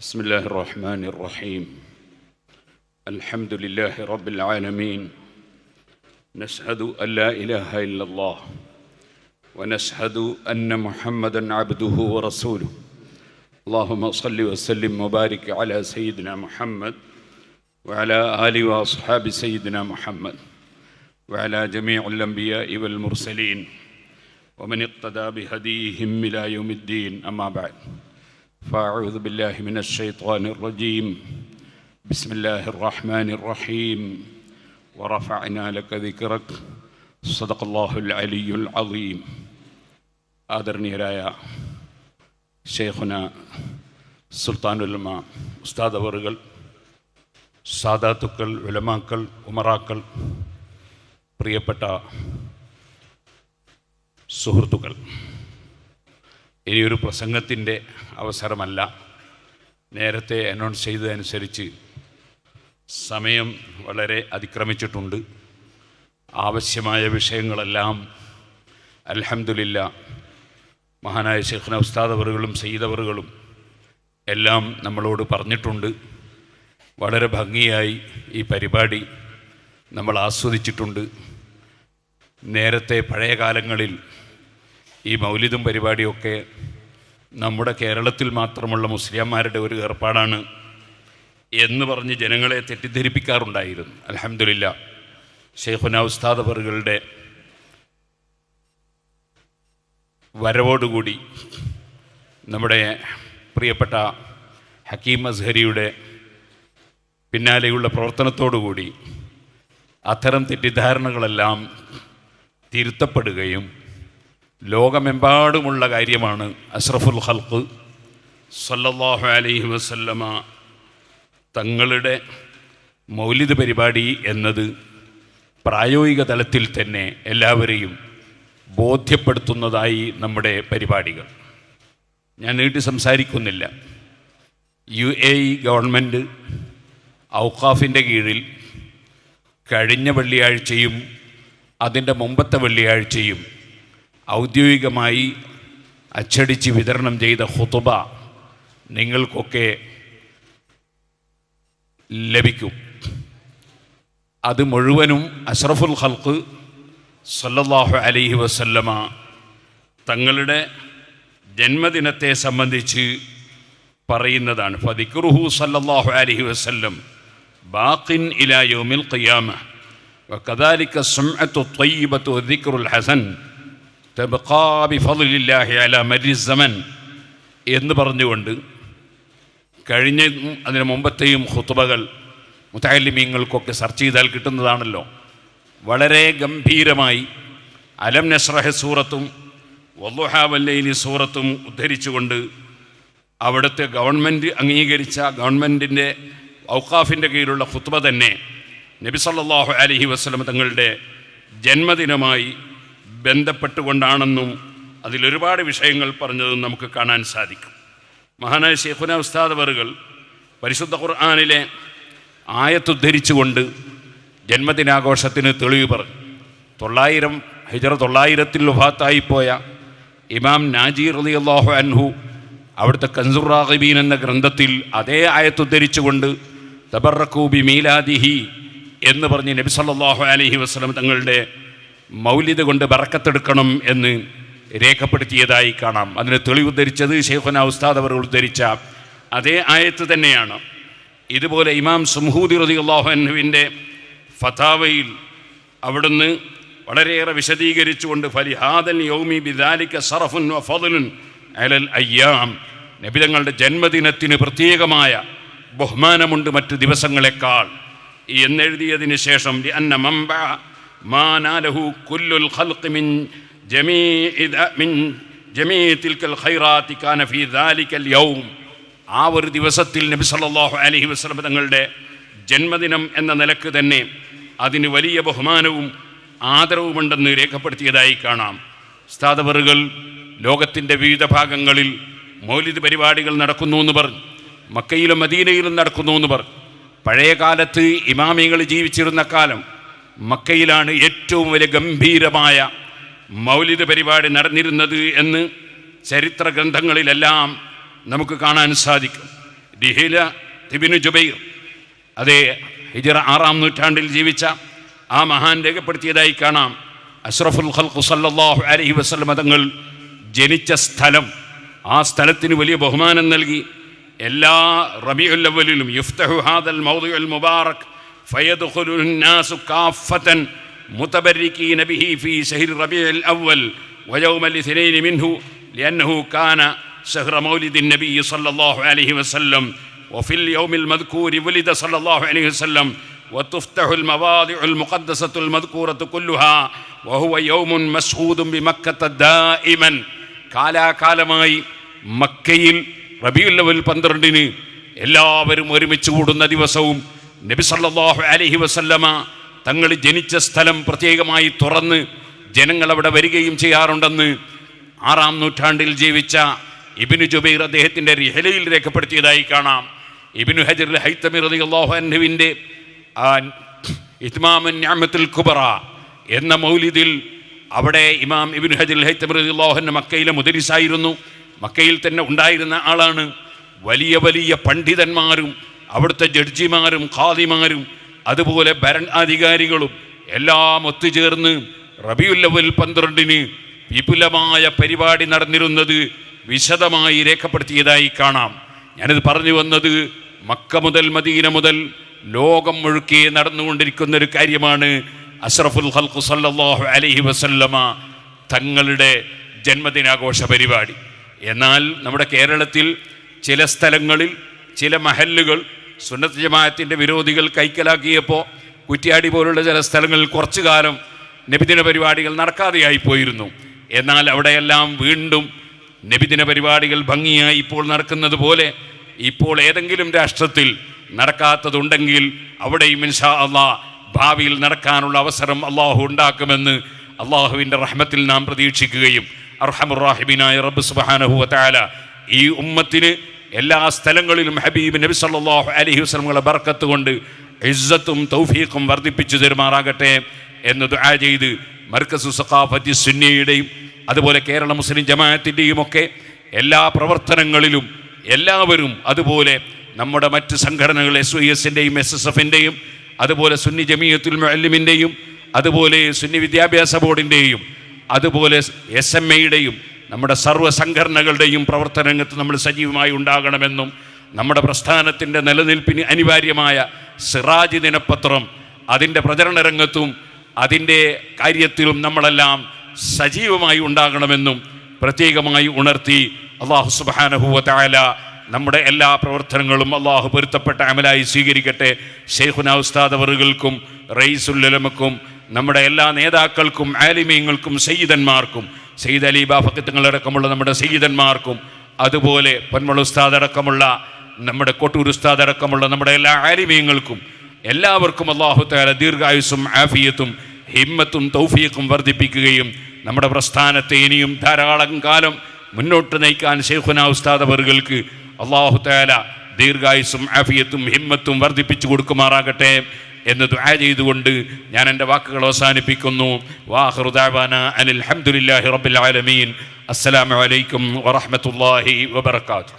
بسم الله الرحمن الرحيم. الحمد لله رب العالمين. نشهد أن لا إله إلا الله ونشهد أن محمدًا عبده ورسوله. اللهم صل وسلم وبارك على سيدنا محمد وعلى آله وأصحاب سيدنا محمد وعلى جميع الأنبياء والمرسلين ومن اقتدى بهديهم إلى يوم الدين. أما بعد، فأعوذ بالله من الشيطان الرجيم. بسم الله الرحمن الرحيم. ورفعنا لك ذكرك. صدق الله العلي العظيم. ആദരണീയരായ ഷെയ്ഖുന സുൽത്താനുൽ ഉലമ ഉസ്താദ് അവറുകൾ, സാദാത്തുക്കൾ, ഉലമാക്കൾ, ഉമറാക്കൾ, പ്രിയപ്പെട്ട സുഹൃത്തുക്കൾ, ഇനിയൊരു പ്രസംഗത്തിൻ്റെ അവസരമല്ല. നേരത്തെ അനൗൺസ് ചെയ്തതനുസരിച്ച് സമയം വളരെ അതിക്രമിച്ചിട്ടുണ്ട്. ആവശ്യമായ വിഷയങ്ങളെല്ലാം അൽഹംദുലില്ലാ മഹാനായ ഷെയ്ഖുന ഉസ്താദ് അവറുകളും സയ്യിദ് അവറുകളും എല്ലാം നമ്മളോട് പറഞ്ഞിട്ടുണ്ട്. വളരെ ഭംഗിയായി ഈ പരിപാടി നമ്മൾ ആസ്വദിച്ചിട്ടുണ്ട്. നേരത്തെ പഴയ കാലങ്ങളിൽ ഈ മൗലിദും പരിപാടിയൊക്കെ നമ്മുടെ കേരളത്തിൽ മാത്രമുള്ള മുസ്ലിംമാരുടെ ഒരു ഏർപ്പാടാണ് എന്ന് പറഞ്ഞ് ജനങ്ങളെ തെറ്റിദ്ധരിപ്പിക്കാറുണ്ടായിരുന്നു. അൽഹംദുലില്ലാ ഷെയ്ഖുന ഉസ്താദ് അവറുകളുടെ വരവോടുകൂടി, നമ്മുടെ പ്രിയപ്പെട്ട ഹക്കീം അസ്ഹരിയുടെ പിന്നാലെയുള്ള പ്രവർത്തനത്തോടുകൂടി അത്തരം തെറ്റിദ്ധാരണകളെല്ലാം തിരുത്തപ്പെടുകയും ലോകമെമ്പാടുമുള്ള കാര്യമാണ് അഷ്റഫുൽ ഖൽഖ് സല്ലല്ലാഹു അലൈഹി വസല്ലമ തങ്ങളുടെ മൗലിദ് പരിപാടി എന്നത് പ്രായോഗിക തലത്തിൽ തന്നെ എല്ലാവരെയും ബോധ്യപ്പെടുത്തുന്നതായി നമ്മുടെ പരിപാടികൾ. ഞാൻ നീട്ടി സംസാരിക്കുന്നില്ല. UAE ഗവൺമെൻറ് ഔഖാഫിൻ്റെ കീഴിൽ കഴിഞ്ഞ വെള്ളിയാഴ്ചയും അതിൻ്റെ മുമ്പത്തെ വെള്ളിയാഴ്ചയും ഔദ്യോഗികമായി അച്ചടിച്ച് വിതരണം ചെയ്ത ഖുതുബ നിങ്ങൾക്കൊക്കെ ലഭിക്കും. അത് മുഴുവനും അഷ്റഫുൽ ഖൽഖ് സല്ലല്ലാഹു അലൈഹി വസല്ലമ തങ്ങളുടെ ജന്മദിനത്തെ സംബന്ധിച്ച് പറയുന്നതാണ്. ഫദിക്റുഹു സല്ലല്ലാഹു അലൈഹി വസല്ലം ബാഖിൻ ഇലാ യൗമിൽ ഖിയാമഹ വകദാലിക സുംഅത്തു ത്വയ്യിബത്തു വദിക്റുൽ ഹസൻ തബ്ഖാ ബിഫളില്ലാഹി അലാ മരി സമൻ എന്ന് പറഞ്ഞുകൊണ്ട് കഴിഞ്ഞ അതിന് മുമ്പത്തെയും ഖുതുബകൾ മുതഅല്ലിമീങ്ങൾക്കൊക്കെ സെർച്ച് ചെയ്താൽ കിട്ടുന്നതാണല്ലോ. വളരെ ഗംഭീരമായി അലം നശ്റഹ് സൂറത്തും വദ്ദുഹാ വല്ലൈലി സൂറത്തും ഉദ്ധരിച്ചുകൊണ്ട് അവിടുത്തെ ഗവൺമെൻറ് അംഗീകരിച്ച ഗവൺമെൻറ്റിൻ്റെ ഔഖാഫിൻ്റെ കീഴിലുള്ള ഖുതുബ തന്നെ നബി സല്ലല്ലാഹു അലൈഹി വസല്ലം തങ്ങളുടെ ജന്മദിനമായി ബന്ധപ്പെട്ടുകൊണ്ടാണെന്നും അതിലൊരുപാട് വിഷയങ്ങൾ പറഞ്ഞതും നമുക്ക് കാണാൻ സാധിക്കും. മഹാനായ ഷെയ്ഖുന ഉസ്താദ് അവറുകൾ പരിശുദ്ധ ഖുർആനിലെ ആയത്തുദ്ധരിച്ചുകൊണ്ട് ജന്മദിനാഘോഷത്തിന് തെളിവ് പറഞ്ഞു. 900 വഫാത്തായിപ്പോയ ഇമാം നാജി റളിയല്ലാഹു അൻഹു അവിടുത്തെ കൻസുർ റാഗിബീൻ എന്ന ഗ്രന്ഥത്തിൽ അതേ ആയത്തുദ്ധരിച്ചുകൊണ്ട് തബറക്കൂ ബി മീലാദിഹി എന്ന് പറഞ്ഞ് നബി സല്ലല്ലാഹു അലൈഹി വസല്ലം തങ്ങളുടെ മൗലിദ് കൊണ്ട് ബറക്കത്തെടുക്കണം എന്ന് രേഖപ്പെടുത്തിയതായി കാണാം. അതിന് തെളിവുദ്ധരിച്ചത് ഷെയ്ഖുന ഉസ്താദ് അവർ ഉദ്ധരിച്ച അതേ ആയത്ത് തന്നെയാണ്. ഇതുപോലെ ഇമാം സുംഹൂദി റളിയല്ലാഹു അൻഹുവിൻ്റെ ഫതാവയിൽ അവിടുന്ന് വളരെയേറെ വിശദീകരിച്ചുകൊണ്ട് ഫലിഹാദൽ യൗമി ബിദാലിക സറഫുൻ വഫദ്ലുൻ അലൽ അയ്യാം, നബി തങ്ങളുടെ ജന്മദിനത്തിന് പ്രത്യേകമായ ബഹുമാനമുണ്ട് മറ്റു ദിവസങ്ങളെക്കാൾ എന്നെഴുതിയതിന് ശേഷം ലിഅന്ന മംബഅ മാ നാലഹു കുല്ലുൽ ഖൽഖി മിൻ ജമീഇ തിൽക്കൽ ഖൈറാത്തി കാന ഫീ ദാലിക്കൽ യൗം, ആ ഒരു ദിവസത്തിൽ നബി സല്ലല്ലാഹു അലൈഹി വസല്ലം തങ്ങളുടെ ജന്മദിനം എന്ന നിലക്ക് തന്നെ അതിന് വലിയ ബഹുമാനവും ആദരവുമുണ്ടെന്ന് രേഖപ്പെടുത്തിയതായി കാണാം. ഉസ്താദ് അവറുകൾ ലോകത്തിൻ്റെ വിവിധ ഭാഗങ്ങളിൽ മൗലിദ് പരിപാടികൾ നടക്കുന്നു എന്ന് പറഞ്ഞു, മക്കയിലും മദീനയിലും നടക്കുന്നു എന്ന് പറഞ്ഞു. പഴയ കാലത്ത് ഇമാമികൾ ജീവിച്ചിരുന്ന കാലം മക്കയിലാണ് ഏറ്റവും വലിയ ഗംഭീരമായ മൗലിദ് പരിപാടി നടന്നിരുന്നത് എന്ന് ചരിത്ര ഗ്രന്ഥങ്ങളിലെല്ലാം നമുക്ക് കാണാൻ സാധിക്കും. ദിഹില ഇബ്നു ജുബൈർ, അതേ ഹിജ്റ 6-ാം നൂറ്റാണ്ടിൽ ജീവിച്ച ആ മഹാൻ രേഖപ്പെടുത്തിയതായി കാണാം. അഷ്റഫുൽ ഖൽഖ് സല്ലല്ലാഹു അലൈഹി വസല്ലം തങ്ങൾ ജനിച്ച സ്ഥലം, ആ സ്ഥലത്തിന് വലിയ ബഹുമാനം നൽകി. എല്ലാ റബീഉൽ അവ്വലിലും യുഫ്തഹു ഹാദൽ മൗദിഉൽ മുബാറക് ഫയദ്ഖുലുൻ നാസു കാഫത്തൻ മുതബർരികീന ബിഹി ഫീ ശഹ്രി റബീഉൽ അവ്വൽ വയൗമൽ ഇത്നൈൻ മിൻഹു ലിഅന്നഹു കാന ശഹ്റ മൗലിദിൻ നബി സല്ലല്ലാഹു അലൈഹി വസല്ലം وفي اليوم المذكور ولد صلى الله عليه وسلم وتفتح المواضع المقدسة المذكورة كلها وهو يوم مشهود بمكة دائما. കാലാകാലമായി മക്കയിൽ റബീഉൽ അവ്വൽ 12-ന് എല്ലാവരും ഒരുമിച്ച് കൂടുന്ന ദിവസവും നബി സല്ലല്ലാഹു അലൈഹി വസല്ലമ തങ്ങൾ ജനിച്ച സ്ഥലം പ്രത്യേകമായി തുറന്ന് ജനങ്ങൾ അവിടെ വരികയും ചെയ്യാറുണ്ടെന്ന് 6-ാം നൂറ്റാണ്ടിൽ ജീവിച്ച ഇബ്നു ജുബൈർ അദ്ദേഹത്തിൻ്റെ റിഹലയിൽ രേഖപ്പെടുത്തിയതായി കാണാം. ഇബ്നു ഹജർ അൽ ഹൈതമി റളിയല്ലാഹു അൻഹുവിൻ്റെ ഇത്മാമുൻ നിഅമത്തുൽ കുബ്ര എന്ന മൗലിദിൽ അവിടെ ഇമാം ഇബ്നു ഹജർ അൽ ഹൈതമി റളിയല്ലാഹു അൻഹു മക്കയിലെ മുദരിസായിരുന്നു. മക്കയിൽ തന്നെ ഉണ്ടായിരുന്ന ആളാണ്. വലിയ വലിയ പണ്ഡിതന്മാരും അവിടുത്തെ ജഡ്ജിമാരും ഖാദിമാരും അതുപോലെ ഭരണാധികാരികളും എല്ലാം ഒത്തുചേർന്ന് റബീഉൽ അവ്വൽ 12-ന് വിപുലമായ പരിപാടി നടന്നിരുന്നത് വിശദമായി രേഖപ്പെടുത്തിയതായി കാണാം. ഞാനിത് പറഞ്ഞു വന്നത് മക്ക മുതൽ മദീന മുതൽ ലോകം മുഴുക്കെ നടന്നുകൊണ്ടിരിക്കുന്ന ഒരു കാര്യമാണ് അഷ്റഫുൽ ഖൽഖ് സല്ലല്ലാഹു അലൈഹി വസല്ലമ തങ്ങളുടെ ജന്മദിനാഘോഷ പരിപാടി. എന്നാൽ നമ്മുടെ കേരളത്തിൽ ചില സ്ഥലങ്ങളിൽ ചില മഹല്ലുകൾ സുന്നത്ത് ജമാഅത്തിൻ്റെ വിരോധികൾ കൈക്കലാക്കിയപ്പോൾ കുറ്റ്യാടി പോലുള്ള ചില സ്ഥലങ്ങളിൽ കുറച്ചു കാലം നബിദിന പരിപാടികൾ നടക്കാതെയായി പോയിരുന്നു. എന്നാൽ അവിടെയെല്ലാം വീണ്ടും നബിദിന പരിപാടികൾ ഭംഗിയായി ഇപ്പോൾ നടക്കുന്നത് പോലെ ഇപ്പോൾ ഏതെങ്കിലും രാഷ്ട്രത്തിൽ നടക്കാത്തതുണ്ടെങ്കിൽ അവിടെയും ഇൻഷാ അല്ലാഹ് ഭാവിയിൽ നടക്കാനുള്ള അവസരം അള്ളാഹു ഉണ്ടാക്കുമെന്ന് അള്ളാഹുവിൻ്റെ റഹ്മത്തിൽ നാം പ്രതീക്ഷിക്കുകയും അർഹമുർ റഹീമായ റബ്ബ് സുബ്ഹാനഹു വ തആല ഈ ഉമ്മത്തിന് എല്ലാ സ്ഥലങ്ങളിലും ഹബീബ് നബി സല്ലല്ലാഹു അലൈഹി വസല്ലമയുടെ ബർക്കത്ത് കൊണ്ട് ഇസ്സത്തും തൗഫീഖും വർദ്ധിപ്പിച്ചു തരുമാറാകട്ടെ എന്ന് ദുആ ചെയ്ത് മർക്കസു സഖാഫത്തി സുന്നിയുടെയും അതുപോലെ കേരള മുസ്ലിം ജമാഅത്തിൻ്റെയും ഒക്കെ എല്ലാ പ്രവർത്തനങ്ങളിലും എല്ലാവരും, അതുപോലെ നമ്മുടെ മറ്റ് സംഘടനകൾ SYS-ൻ്റെയും SSF-ൻ്റെയും അതുപോലെ സുന്നി ജമീയത്തുൽ മുഅല്ലിമിൻ്റെയും അതുപോലെ സുന്നി വിദ്യാഭ്യാസ ബോർഡിൻ്റെയും അതുപോലെ SMA-യുടെയും നമ്മുടെ സർവ്വ സംഘടനകളുടെയും പ്രവർത്തനരംഗത്ത് നമ്മൾ സജീവമായി ഉണ്ടാകണമെന്നും നമ്മുടെ പ്രസ്ഥാനത്തിൻ്റെ നിലനിൽപ്പിന് അനിവാര്യമായ സിറാജ് ദിനപത്രം അതിൻ്റെ പ്രചരണ രംഗത്തും അതിൻ്റെ കാര്യത്തിലും നമ്മളെല്ലാം സജീവമായി ഉണ്ടാകണമെന്നും പ്രത്യേകമായി ഉണർത്തി അല്ലാഹു സുബ്ഹാനഹു വ തആല നമ്മുടെ എല്ലാ പ്രവർത്തനങ്ങളും അല്ലാഹു പൊരുത്തപ്പെട്ട അമലായി സ്വീകരിക്കട്ടെ. ശൈഖുനാ ഉസ്താദ് അവറുകൾക്കും റഈസുൽ ഉലമക്കും നമ്മുടെ എല്ലാ നേതാക്കൾക്കും ആലിമീങ്ങൾക്കും സയ്യിദന്മാർക്കും സയ്യിദ് അലി ബാഫഖി തങ്ങളടക്കമുള്ള നമ്മുടെ സയ്യിദന്മാർക്കും അതുപോലെ പൊന്മള ഉസ്താദ് അടക്കമുള്ള നമ്മുടെ കൊട്ടൂർ ഉസ്താദ് അടക്കമുള്ള നമ്മുടെ എല്ലാ ആലിമീങ്ങൾക്കും എല്ലാവർക്കും അല്ലാഹു തആല ദീർഘായുസ്സും ആഫിയത്തും ഹിമ്മത്തും തൗഫീഖും വർദ്ധിപ്പിക്കുകയും നമ്മുടെ പ്രസ്ഥാനത്തെ ഇനിയും ധാരാളം കാലം മുന്നോട്ട് നയിക്കാൻ ശൈഖുനാ ഉസ്താദ് അവറുകൾക്ക് അല്ലാഹു തആല ദീർഘായുസ്സും ആഫിയത്തും ഹിമ്മത്തും വർദ്ധിപ്പിച്ചു കൊടുക്കുമാറാകട്ടെ എന്ന് ദുആ ചെയ്തുകൊണ്ട് ഞാൻ എൻ്റെ വാക്കുകൾ അവസാനിപ്പിക്കുന്നു. വാഖിറു ദഅവാനാ അനിൽ ഹംദുലില്ലാഹി റബ്ബിൽ ആലമീൻ. അസ്സലാമു അലൈക്കും വറഹ്മത്തുള്ളാഹി വബറകാതുഹു.